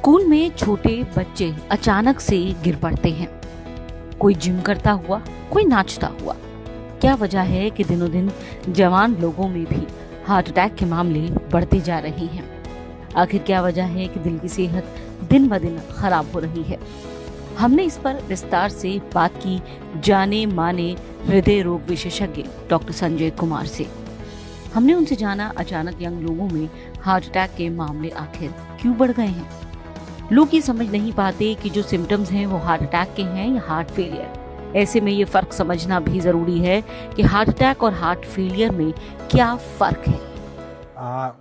School में छोटे बच्चे अचानक से गिर पड़ते हैं। कोई जिम करता हुआ, कोई नाचता हुआ। क्या वजह है कि दिनों दिन जवान लोगों में भी हार्ट अटैक के मामले बढ़ते जा रहे हैं? आखिर क्या वजह है कि दिल की सेहत दिन ब दिन खराब हो रही है? हमने इस पर विस्तार से बात की जाने माने हृदय रोग विशेषज्ञ डॉक्टर संजय कुमार से। हमने उनसे जाना अचानक यंग लोगों में हार्ट अटैक के मामले आखिर क्यों बढ़ गए हैं। लोग ये समझ नहीं पाते कि जो सिम्टम्स हैं वो हार्ट अटैक के हैं या हार्ट फेलियर। ऐसे में ये फर्क समझना भी जरूरी है कि हार्ट अटैक और हार्ट फेलियर में क्या फर्क है।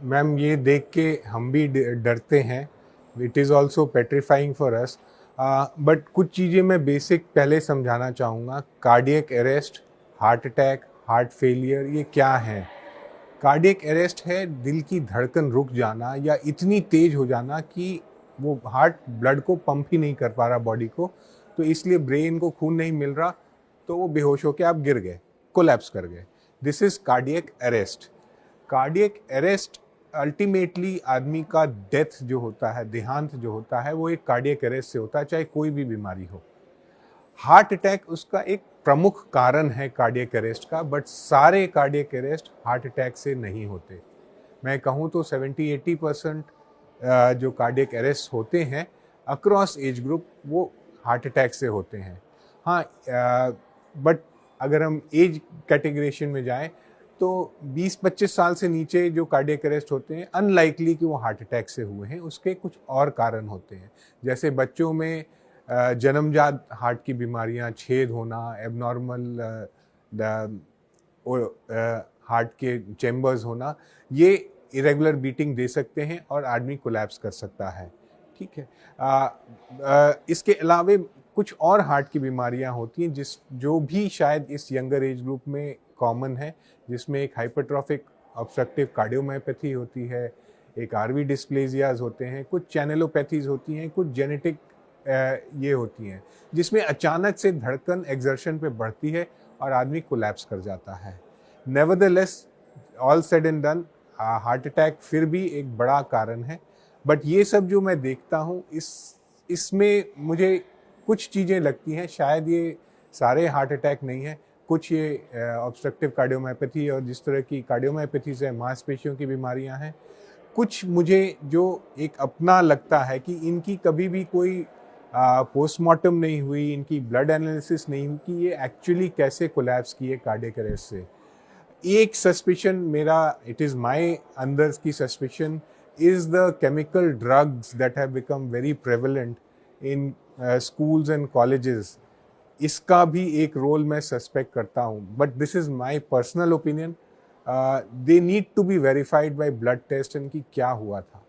मैम, ये देख के हम भी डरते हैं। It is also petrifying for us. But कुछ चीज़ें मैं बेसिक पहले समझाना चाहूँगा। Cardiac arrest, heart attack, heart failure, ये क्या है? कार्डियक अरेस्ट है दिल की धड़कन रुक जाना या इतनी तेज हो जाना कि वो हार्ट ब्लड को पंप ही नहीं कर पा रहा बॉडी को, तो इसलिए ब्रेन को खून नहीं मिल रहा, तो वो बेहोश होकर आप गिर गए, कोलैप्स कर गए। This is cardiac arrest. Cardiac arrest ultimately आदमी का डेथ जो होता है, देहांत जो होता है, वो एक कार्डियक अरेस्ट से होता है, चाहे कोई भी बीमारी हो। हार्ट अटैक उसका एक प्रमुख कारण है कार्डियक अरेस्ट का, बट सारे कार्डियक अरेस्ट हार्ट अटैक से नहीं होते। मैं कहूँ तो 70-80% जो कार्डियक अरेस्ट होते हैं अक्रॉस एज ग्रुप, वो हार्ट अटैक से होते हैं। हाँ, बट अगर हम एज कैटेगरेशन में जाएं तो 20-25 साल से नीचे जो कार्डियक अरेस्ट होते हैं, अनलाइकली कि वो हार्ट अटैक से हुए हैं। उसके कुछ और कारण होते हैं, जैसे बच्चों में जन्मजात हार्ट की बीमारियां, छेद होना, एबनॉर्मल हार्ट के चैम्बर्स होना, ये इरेगुलर बीटिंग दे सकते हैं और आदमी कोलैप्स कर सकता है। ठीक है। इसके अलावा कुछ और हार्ट की बीमारियां होती हैं जो भी शायद इस यंगर एज ग्रुप में कॉमन है, जिसमें एक हाइपरट्रॉफिक ऑब्स्ट्रक्टिव कार्डियोमायोपैथी होती है, एक आरवी डिस्प्लेजियाज होते हैं, कुछ चैनलोपैथीज होती हैं, कुछ जेनेटिक ये होती हैं, जिसमें अचानक से धड़कन एक्सर्शन पे बढ़ती है और आदमी कोलैप्स कर जाता है। Nevertheless, all said and done, heart attack फिर भी एक बड़ा कारण है। बट ये सब जो मैं देखता हूँ, इसमें मुझे कुछ चीज़ें लगती हैं, शायद ये सारे हार्ट अटैक नहीं है। कुछ ये ऑब्स्ट्रक्टिव कार्डियोमायोपैथी और जिस तरह की कार्डियोमायोपैथी से मांसपेशियों की बीमारियां हैं। कुछ मुझे जो एक अपना लगता है कि इनकी कभी भी कोई पोस्टमार्टम नहीं हुई, इनकी ब्लड एनालिसिस नहीं हुई कि ये एक्चुअली कैसे कोलैप्स किए कार्डियक अरेस्ट से। एक सस्पिशन मेरा, इट इज़ माई अंदर की suspicion, is the chemical drugs that have become very prevalent in schools and colleges। इसका भी एक रोल मैं सस्पेक्ट करता हूँ, but this is my personal opinion. They need to be verified by blood test इनकी क्या हुआ था।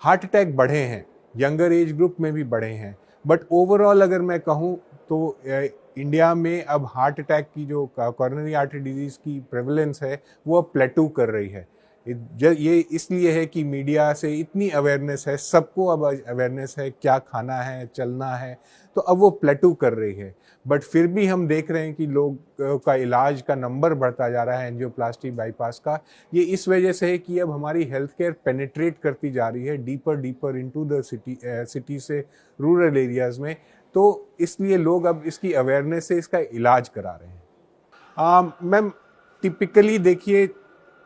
हार्ट अटैक बढ़े हैं, यंगर एज ग्रुप में भी बढ़े हैं, बट ओवरऑल अगर मैं कहूँ तो इंडिया में अब हार्ट अटैक की जो कॉरोनरी आर्टरी डिजीज की प्रेवलेंस है, वो अब प्लेटू कर रही है। ये इसलिए है कि मीडिया से इतनी अवेयरनेस है, सबको अब अवेयरनेस है, क्या खाना है, चलना है, तो अब वो प्लेटू कर रही है। बट फिर भी हम देख रहे हैं कि लोग का इलाज का नंबर बढ़ता जा रहा है एंजियोप्लास्टी, बाईपास का। ये इस वजह से है कि अब हमारी हेल्थ केयर पेनिट्रेट करती जा रही है डीपर इनटू द सिटी से रूरल एरियाज में, तो इसलिए लोग अब इसकी अवेयरनेस से इसका इलाज करा रहे हैं। मैम, टिपिकली देखिए,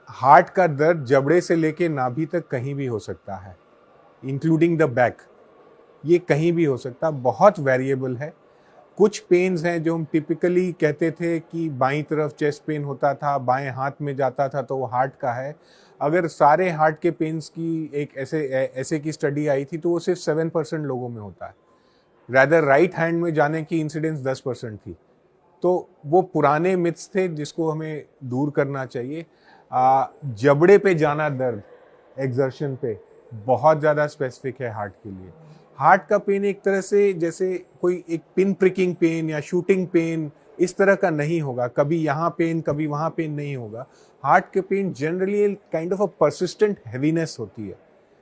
हार्ट का दर्द जबड़े से लेके नाभि तक कहीं भी हो सकता है, इंक्लूडिंग द बैक। ये कहीं भी हो सकता है, बहुत वेरिएबल है। कुछ पेन्स हैं जो हम टिपिकली कहते थे कि बाईं तरफ चेस्ट पेन होता था, बाएं हाथ में जाता था, तो वो हार्ट का है। अगर सारे हार्ट के पेन्स की एक ऐसे की स्टडी आई थी, तो वो सिर्फ 7% लोगों में होता है। रैदर राइट हैंड में जाने की इंसिडेंस 10% थी। तो वो पुराने मिथ्स थे जिसको हमें दूर करना चाहिए। जबड़े पे जाना दर्द एक्सर्शन पे बहुत ज़्यादा स्पेसिफिक है हार्ट के लिए। हार्ट का पेन एक तरह से जैसे कोई एक पिन प्रिकिंग पेन या शूटिंग पेन इस तरह का नहीं होगा, कभी यहाँ पेन कभी वहाँ पेन नहीं होगा। हार्ट के pain generally kind of a persistent heaviness होती है,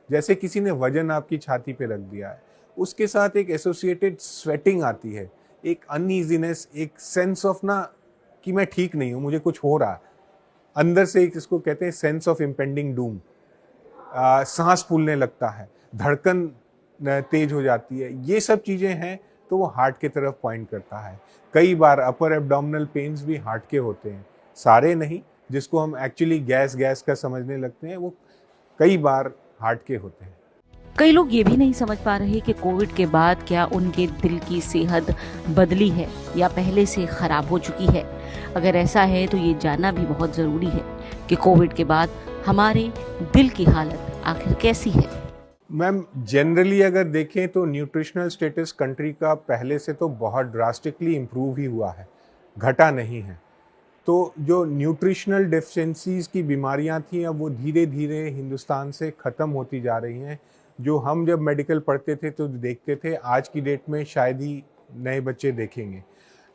जैसे किसी ने वजन आपकी छाती पे रख दिया है। उसके साथ एक एसोसिएटेड स्वेटिंग आती है, एक अनईजीनेस, एक सेंस ऑफ ना कि मैं ठीक नहीं हूँ, मुझे कुछ हो रहा है अंदर से, एक इसको कहते हैं सेंस ऑफ इम्पेंडिंग डूम। सांस फूलने लगता है, धड़कन तेज हो जाती है, ये सब चीज़ें हैं तो वो हार्ट की तरफ पॉइंट करता है। कई बार अपर एब्डोमिनल पेन्स भी हार्ट के होते हैं, सारे नहीं, जिसको हम एक्चुअली गैस गैस का समझने लगते हैं वो कई बार हार्ट के होते हैं। कई लोग ये भी नहीं समझ पा रहे कि कोविड के बाद क्या उनके दिल की सेहत बदली है या पहले से खराब हो चुकी है। अगर ऐसा है तो ये जानना भी बहुत ज़रूरी है कि कोविड के बाद हमारे दिल की हालत आखिर कैसी है। मैम, जनरली अगर देखें तो न्यूट्रिशनल स्टेटस कंट्री का पहले से तो बहुत ड्रास्टिकली इम्प्रूव ही हुआ है, घटा नहीं है। तो जो न्यूट्रिशनल डेफिशिएंसीज की बीमारियां थी अब वो धीरे धीरे हिंदुस्तान से ख़त्म होती जा रही हैं। जो हम जब मेडिकल पढ़ते थे तो देखते थे, आज की डेट में शायद ही नए बच्चे देखेंगे।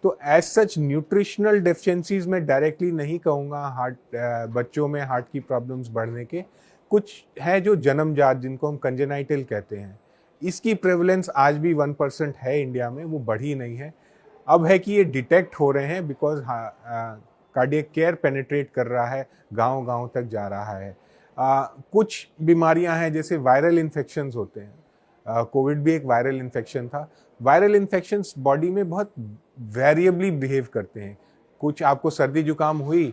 तो एज सच न्यूट्रिशनल डेफिशिएंसीज में डायरेक्टली नहीं कहूँगा बच्चों में हार्ट की प्रॉब्लम्स बढ़ने के। कुछ है जो जन्मजात, जिनको हम कंजेनाइटल कहते हैं, इसकी प्रेवलेंस आज भी 1% है इंडिया में, वो बढ़ी नहीं है। अब है कि ये डिटेक्ट हो रहे हैं बिकॉज कार्डियक केयर पेनिट्रेट कर रहा है, गांव-गांव तक जा रहा है। कुछ बीमारियां हैं जैसे वायरल इन्फेक्शंस होते हैं। कोविड भी एक वायरल इन्फेक्शन था। वायरल इन्फेक्शंस बॉडी में बहुत वेरिएबली बिहेव करते हैं। कुछ आपको सर्दी जुकाम हुई,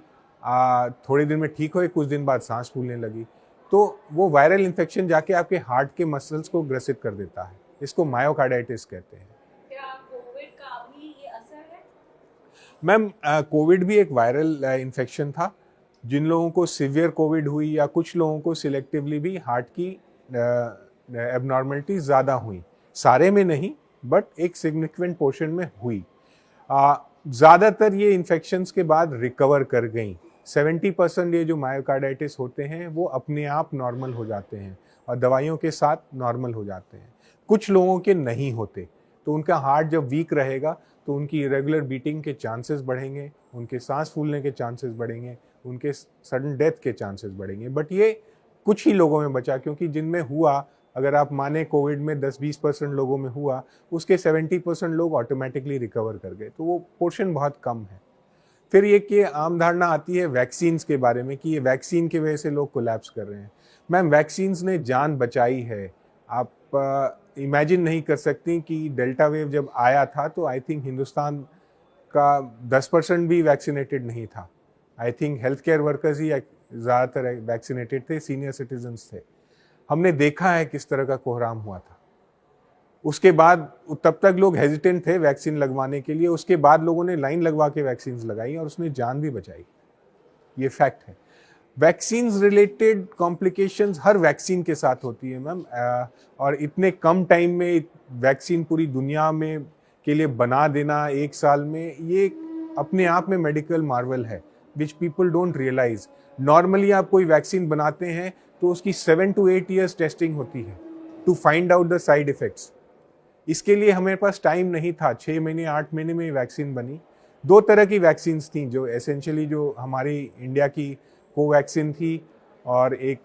थोड़े दिन में ठीक हुए, कुछ दिन बाद सांस फूलने लगी, तो वो वायरल इन्फेक्शन जाके आपके हार्ट के मसल्स को ग्रसित कर देता है। इसको मायोकार्डाइटिस कहते हैं। क्या कोविड का भी ये असर है? मैम, कोविड भी एक वायरल इन्फेक्शन था। जिन लोगों को सिवियर कोविड हुई या कुछ लोगों को सिलेक्टिवली भी हार्ट की एबनॉर्मलिटी ज़्यादा हुई, सारे में नहीं बट एक सिग्निफिकेंट पोर्शन में हुई। ज़्यादातर ये इन्फेक्शंस के बाद रिकवर कर गई। 70% ये जो मायोकार्डाइटिस होते हैं वो अपने आप नॉर्मल हो जाते हैं और दवाइयों के साथ नॉर्मल हो जाते हैं। कुछ लोगों के नहीं होते, तो उनका हार्ट जब वीक रहेगा तो उनकी इरेगुलर बीटिंग के चांसेस बढ़ेंगे, उनके सांस फूलने के चांसेस बढ़ेंगे, उनके सडन डेथ के चांसेस बढ़ेंगे। बट ये कुछ ही लोगों में बचा, क्योंकि जिनमें हुआ, अगर आप माने कोविड में 10-20% लोगों में हुआ, उसके 70% लोग ऑटोमेटिकली रिकवर कर गए, तो वो पोर्शन बहुत कम है। फिर ये कि आम धारणा आती है वैक्सीन्स के बारे में कि ये वैक्सीन की वजह से लोग कोलैप्स कर रहे हैं। मैम, वैक्सीन्स ने जान बचाई है। आप इमेजिन नहीं कर सकती कि डेल्टा वेव जब आया था तो आई थिंक हिंदुस्तान का 10% भी वैक्सीनेटेड नहीं था। I think health care workers ही ज़्यादातर वैक्सीनेटेड थे, सीनियर सिटीजन्स थे। हमने देखा है किस तरह का कोहराम हुआ था। उसके बाद तब तक लोग हेजिटेंट थे वैक्सीन लगवाने के लिए, उसके बाद लोगों ने लाइन लगवा के वैक्सीन लगाई और उसने जान भी बचाई। ये फैक्ट है। वैक्सीन रिलेटेड कॉम्प्लिकेशंस हर वैक्सीन के साथ होती है मैम, और इतने कम टाइम में वैक्सीन पूरी दुनिया में के लिए बना देना 1 साल में, ये अपने आप में मेडिकल मार्वल है which people don't realise. Normally आप कोई वैक्सीन बनाते हैं तो उसकी 7 to 8 years टेस्टिंग होती है to find out the side effects. इसके लिए हमारे पास टाइम नहीं था। 6 महीने 8 महीने में वैक्सीन बनी। 2 तरह की वैक्सीन थी, जो एसेंशियली जो हमारी इंडिया की कोवैक्सीन थी और एक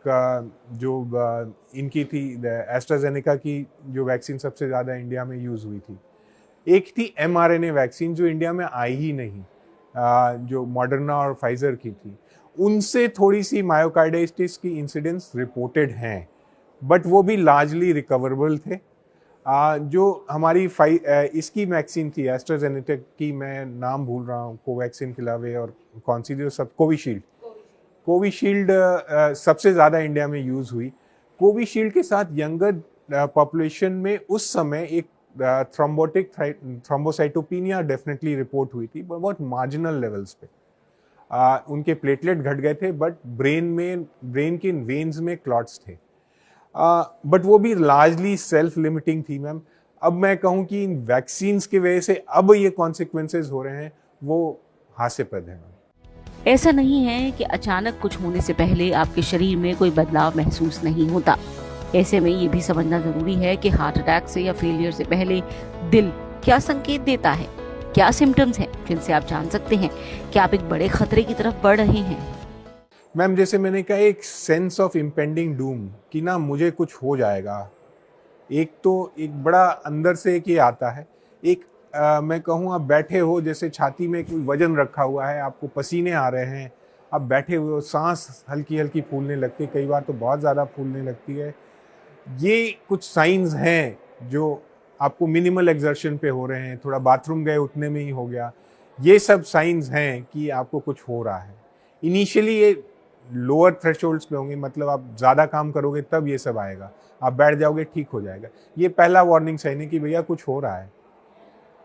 जो इनकी थी एस्ट्राजेनेका की जो वैक्सीन सबसे ज़्यादा इंडिया में यूज़ हुई थी। एक थी mRNA वैक्सीन जो इंडिया में आई ही नहीं, जो मॉडर्ना और फाइजर की थी। उनसे थोड़ी सी मायोकार्डाइटिस की इंसिडेंस रिपोर्टेड हैं, बट वो भी लार्जली रिकवरेबल थे। जो हमारी इसकी वैक्सीन थी एस्ट्राजेनेका की, मैं नाम भूल रहा हूँ, कोवैक्सीन के अलावे और कौन सी जो सब कोविशील्ड सबसे ज़्यादा इंडिया में यूज़ हुई। कोविशील्ड के साथ यंगर पॉपुलेशन में उस समय एक थ्रोम्बोसाइटोपिनिया डेफिनेटली रिपोर्ट हुई थी, बहुत मार्जिनल लेवल्स पे। उनके प्लेटलेट घट गए थे, बट ब्रेन के वेन्स में क्लॉट्स थे, बट वो भी लार्जली सेल्फ लिमिटिंग थी मैम। अब मैं कहूँ कि इन वैक्सीन्स की वजह से अब ये कॉन्सिक्वेंसेज हो रहे हैं, वो हास्यप्रद है मैम। ऐसा नहीं है कि अचानक कुछ होने से पहले आपके शरीर में कोई बदलाव महसूस नहीं होता। ऐसे में ये भी समझना जरूरी है कि हार्ट अटैक से या फेलियर से पहले दिल क्या संकेत देता है, क्या सिम्टम्स हैं जिनसे आप जान सकते हैं कि आप एक बड़े खतरे की तरफ बढ़ रहे हैं। मैम, जैसे मैंने कहा, एक सेंस ऑफ इम्पेंडिंग डूम कि ना मुझे कुछ हो जाएगा। एक तो एक बड़ा अंदर से एक ये आता है। एक मैं कहूँ, आप बैठे हो, जैसे छाती में कोई वजन रखा हुआ है, आपको पसीने आ रहे हैं, आप बैठे हुए हो, सांस हल्की हल्की फूलने लगती है, कई बार तो बहुत ज़्यादा फूलने लगती है। ये कुछ साइंस हैं जो आपको मिनिमल एक्सर्शन पे हो रहे हैं, थोड़ा बाथरूम गए उतने में ही हो गया, ये सब साइंस हैं कि आपको कुछ हो रहा है। इनिशियली ये लोअर थ्रेशोल्ड्स पे होंगे, मतलब आप ज़्यादा काम करोगे तब ये सब आएगा, आप बैठ जाओगे ठीक हो जाएगा। ये पहला वार्निंग साइन है कि भैया कुछ हो रहा है।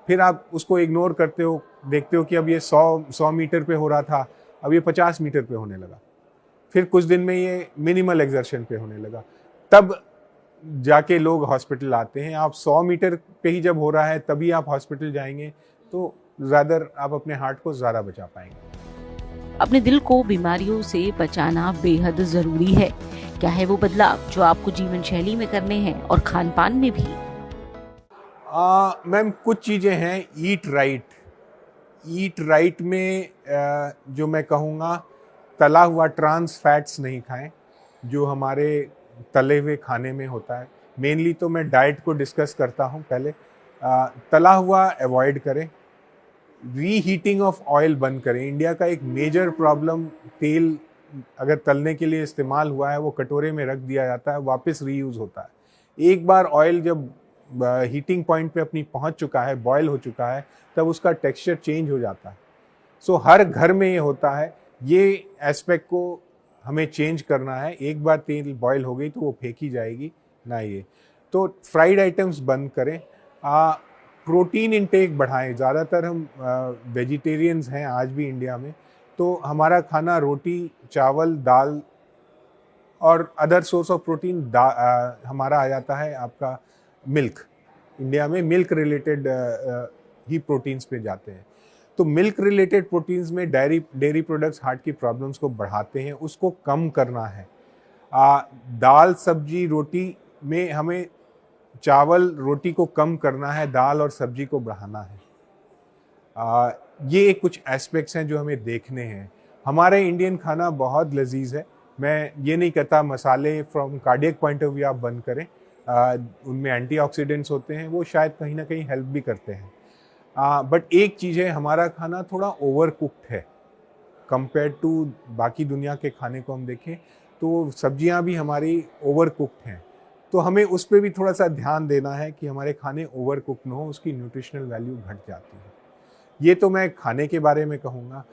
फिर आप उसको इग्नोर करते हो, देखते हो कि अब ये 100 मीटर पे हो रहा था, अब ये 50 मीटर पे होने लगा, फिर कुछ दिन में ये मिनिमल एक्सर्शन पे होने लगा, तब जाके लोग हॉस्पिटल आते हैं। आप 100 मीटर पे ही जब हो रहा है तभी आप हॉस्पिटल जाएंगे तो ज़्यादा आप अपने हार्ट को ज़्यादा बचा पाएंगे। अपने दिल को बीमारियों से बचाना बेहद जरूरी है। क्या है वो बदलाव जो आपको जीवन शैली में करने हैं और खान पान में भी? मैम कुछ चीज़ें हैं। ईट राइट में जो मैं कहूँगा, तला हुआ ट्रांस फैट्स नहीं खाएं जो हमारे तले हुए खाने में होता है। मेनली तो मैं डाइट को डिस्कस करता हूँ पहले। तला हुआ अवॉइड करें, रीहीटिंग ऑफ ऑयल बंद करें। इंडिया का एक मेजर प्रॉब्लम, तेल अगर तलने के लिए इस्तेमाल हुआ है वो कटोरे में रख दिया जाता है, वापस रीयूज़ होता है। एक बार ऑयल जब हीटिंग पॉइंट पे अपनी पहुंच चुका है, बॉयल हो चुका है, तब उसका टेक्सचर चेंज हो जाता है। सो हर घर में ये होता है। ये एस्पेक्ट को हमें चेंज करना है। एक बार तेल बॉयल हो गई तो वो फेंकी जाएगी ना। ये तो फ्राइड आइटम्स बंद करें। प्रोटीन इंटेक बढ़ाएं। ज़्यादातर हम वेजिटेरियंस हैं आज भी इंडिया में, तो हमारा खाना रोटी, चावल, दाल और अदर सोर्स ऑफ प्रोटीन हमारा आ जाता है आपका मिल्क। इंडिया में मिल्क रिलेटेड ही प्रोटीन्स पे जाते हैं। तो मिल्क रिलेटेड प्रोटीन्स में डेयरी प्रोडक्ट्स हार्ट की प्रॉब्लम्स को बढ़ाते हैं, उसको कम करना है। दाल, सब्जी, रोटी में हमें चावल, रोटी को कम करना है, दाल और सब्जी को बढ़ाना है। ये कुछ एस्पेक्ट्स हैं जो हमें देखने हैं। हमारे इंडियन खाना बहुत लजीज है। मैं ये नहीं कहता मसाले from cardiac point of view आप बंद करें, उनमें एंटीऑक्सीडेंट्स होते हैं, वो शायद कहीं ना कहीं हेल्प भी करते हैं। बट एक चीज़ है, हमारा खाना थोड़ा ओवर कुक्ड है कंपेयर टू बाकी दुनिया के खाने को हम देखें तो सब्जियां भी हमारी ओवर कुक्ड हैं। तो हमें उस पर भी थोड़ा सा ध्यान देना है कि हमारे खाने ओवर कुक्ड न हो, उसकी न्यूट्रिशनल वैल्यू घट जाती है। ये तो मैं खाने के बारे में कहूँगा।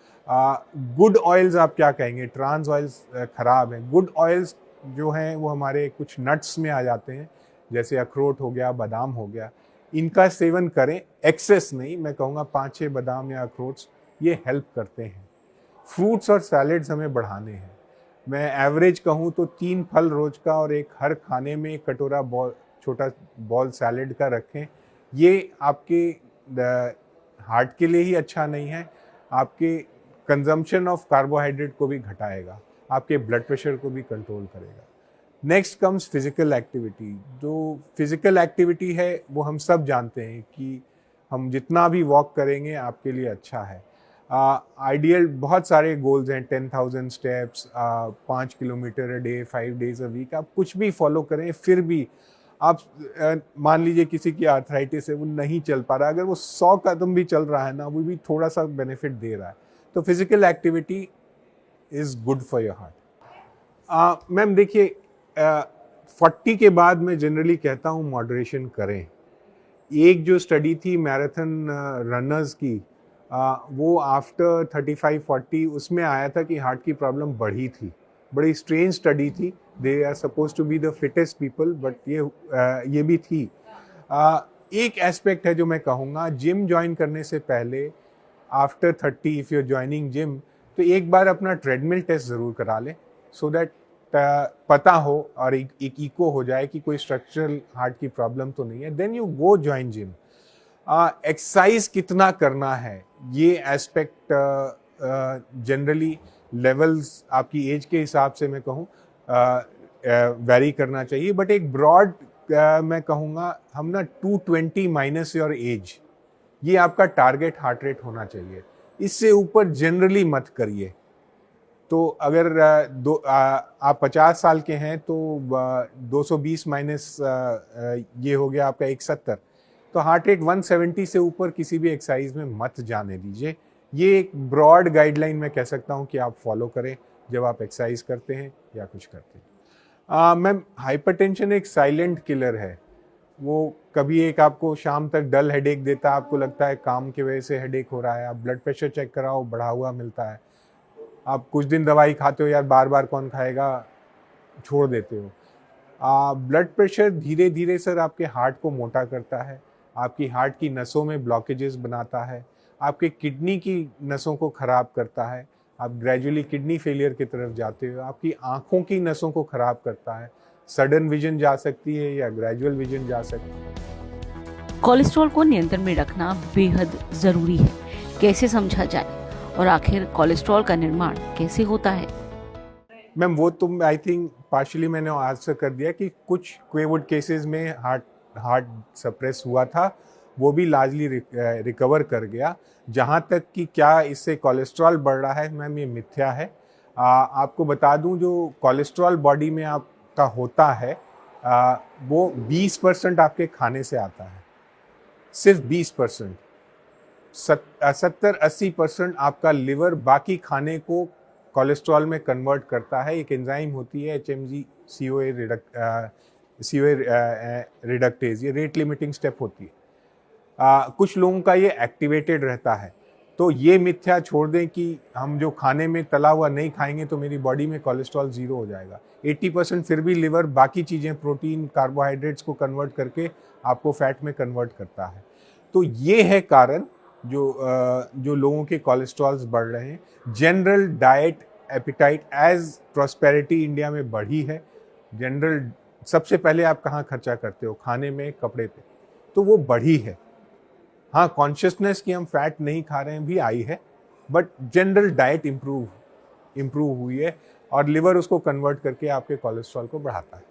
गुड ऑयल्स आप क्या कहेंगे? ट्रांस ऑयल्स खराब हैं। गुड ऑयल्स जो हैं वो हमारे कुछ नट्स में आ जाते हैं, जैसे अखरोट हो गया, बादाम हो गया। इनका सेवन करें, एक्सेस नहीं। मैं कहूँगा 5-6 बादाम या अखरोट्स ये हेल्प करते हैं। फ्रूट्स और सैलेड्स हमें बढ़ाने हैं। मैं एवरेज कहूँ तो 3 फल रोज का और एक हर खाने में एक कटोरा छोटा बॉल सैलेड का रखें। ये आपके हार्ट के लिए ही अच्छा नहीं है, आपके कंजम्पशन ऑफ कार्बोहाइड्रेट को भी घटाएगा, आपके ब्लड प्रेशर को भी कंट्रोल करेगा। Next comes physical activity. जो फिजिकल एक्टिविटी है वो हम सब जानते हैं कि हम जितना भी वॉक करेंगे आपके लिए अच्छा है। आइडियल बहुत सारे गोल्स हैं, 10,000 steps, 5 kilometre a day, 5 days a week. आप कुछ भी फॉलो करें, फिर भी आप मान लीजिए किसी की आर्थराइटिस है, वो नहीं चल पा रहा, अगर वो 100 कदम भी चल रहा है ना, वो भी थोड़ा सा बेनिफिट दे रहा है। तो physical activity is good for your heart. Ma'am देखिए, 40 के बाद मैं जनरली कहता हूँ मॉडरेशन करें। एक जो स्टडी थी मैराथन रनर्स की, वो आफ्टर 35-40 उसमें आया था कि हार्ट की प्रॉब्लम बढ़ी थी। बड़ी स्ट्रेंज स्टडी थी। They are suppose to be the fittest people, but ये भी थी। एक एस्पेक्ट है जो मैं कहूँगा, जिम ज्वाइन करने से पहले after 30 if you are joining gym, तो एक बार अपना ट्रेडमिल टेस्ट ज़रूर करा लें, सो दैट पता हो और एक इको हो जाए कि कोई स्ट्रक्चरल हार्ट की प्रॉब्लम तो नहीं है। Then you go join gym. Exercise कितना करना है, ये एस्पेक्ट जनरली लेवल्स आपकी एज के हिसाब से मैं कहूँ वेरी करना चाहिए। बट एक ब्रॉड मैं कहूँगा, हम ना 220 माइनस योर एज, ये आपका टारगेट हार्ट रेट होना चाहिए। इससे ऊपर जनरली मत करिए। तो अगर आप 50 साल के हैं तो 220 माइनस ये हो गया आपका 170, तो हार्ट रेट 170 से ऊपर किसी भी एक्सरसाइज में मत जाने दीजिए। ये एक ब्रॉड गाइडलाइन मैं कह सकता हूँ कि आप फॉलो करें जब आप एक्सरसाइज करते हैं या कुछ करते हैं। मैम, हाइपरटेंशन एक साइलेंट किलर है। वो कभी एक आपको शाम तक डल हेडेक देता है, आपको लगता है काम की वजह से हेडेक हो रहा है, आप ब्लड प्रेशर चेक कराओ बढ़ा हुआ मिलता है, आप कुछ दिन दवाई खाते हो, यार बार बार कौन खाएगा, छोड़ देते हो। ब्लड प्रेशर धीरे धीरे सर आपके हार्ट को मोटा करता है, आपकी हार्ट की नसों में ब्लॉकेजेस बनाता है, आपके किडनी की नसों को खराब करता है, आप ग्रेजुअली किडनी फेलियर की तरफ जाते हो, आपकी आंखों की नसों को खराब करता है, सडन विजन जा सकती है या ग्रेजुअल विजन जा सकती है। कोलेस्ट्रॉल को नियंत्रण में रखना बेहद जरूरी है। कैसे समझा जाए और आखिर कोलेस्ट्रॉल का निर्माण कैसे होता है? मैम, वो तुम आई थिंक पार्शियली मैंने आंसर कर दिया कि कुछ क्वेवुड केसेस में हार्ट सप्रेस हुआ था, वो भी लार्जली रिकवर कर गया। जहाँ तक कि क्या इससे कोलेस्ट्रॉल बढ़ रहा है, मैम ये मिथ्या है। आपको बता दूं, जो कोलेस्ट्रॉल बॉडी में आपका होता है वो 20% आपके खाने से आता है, सिर्फ 20%। 70-80% आपका लिवर बाकी खाने को कोलेस्ट्रॉल में कन्वर्ट करता है। एक एंजाइम होती है HMG CoA रिडक्टेज, ये रेट लिमिटिंग स्टेप होती है। कुछ लोगों का ये एक्टिवेटेड रहता है। तो ये मिथ्या छोड़ दें कि हम जो खाने में तला हुआ नहीं खाएंगे तो मेरी बॉडी में कोलेस्ट्रॉल जीरो हो जाएगा। 80% फिर भी लिवर बाकी चीज़ें, प्रोटीन, कार्बोहाइड्रेट्स को कन्वर्ट करके आपको फैट में कन्वर्ट करता है। तो ये है कारण जो लोगों के कोलेस्ट्रॉल्स बढ़ रहे हैं। General diet appetite as prosperity India में बढ़ी है। जनरल सबसे पहले आप कहाँ खर्चा करते हो? खाने में, कपड़े पे, तो वो बढ़ी है। हाँ, कॉन्शियसनेस कि हम फैट नहीं खा रहे हैं भी आई है, बट जनरल डाइट इम्प्रूव हुई है और लिवर उसको कन्वर्ट करके आपके कोलेस्ट्रॉल को बढ़ाता है।